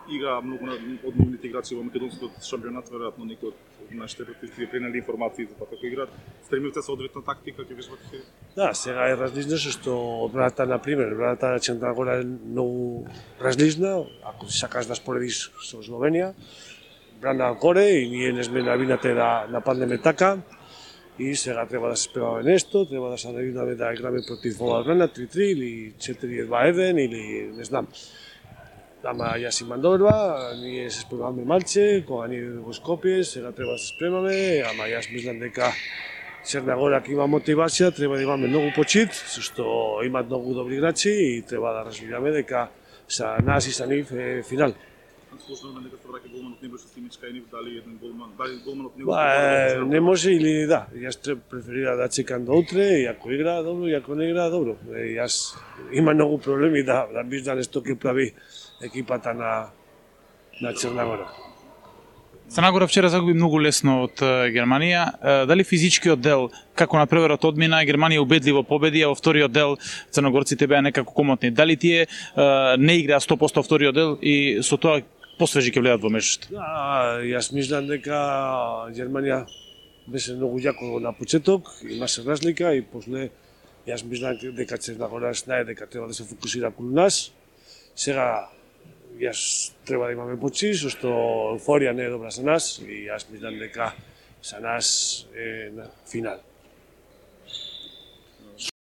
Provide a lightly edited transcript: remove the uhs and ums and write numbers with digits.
Игра многу од нивните играчи во македонскиот шампионат, веројатно некои од нашите пратители пренели информации за тоа како играат. Стремивте се одредна тактика, ќе вежбате? Да, сега е различно што одбраната, например, одбраната на Черна Гора е многу различна, ако сакаш да споредиш со Словенија, брана горе и ние не сме навинати да нападнеме така. И сега треба да се спремаме нешто, треба да се навинаме да играме против ова одбрана 3-3 или 4-2-1 или не знам. Ама јас имам доверба, ние се спремаме малце, кога ние во Скопје, сега треба да се спремаме, ама јас мислам дека Черна Гора ако има мотивација, треба да имаме многу почит, што имаат многу добри играчи и треба да разбираме дека за нас и за нив е финал. Сложно дека се враќа голманот Небојша Симичка и нив, дали еден голман, дали голманот него не може или да, јас преферира да чекам до утре, и ако игра добро, и ако не игра добро. Јас има многу проблеми да виждам што ќе прави екипата на Черна Гора. Црна Гора вчера загуби многу лесно од Германија. Дали физичкиот дел, како на првиот одмина, Германија убедливо победи, а во вториот дел црногорците беа некако комотни. Дали тие не играа 100% вториот дел и со тоа посвежи ќе влеат во мечот? Да, јас мислам дека Германија беше многу јако на почеток, имаше разлика и после јас мислам дека Черна Гора знае дека треба да се фокусира кон нас. Сега јас треба да имаме почит, што еуфорија не е добра за нас и јас мислам дека за нас е на финал.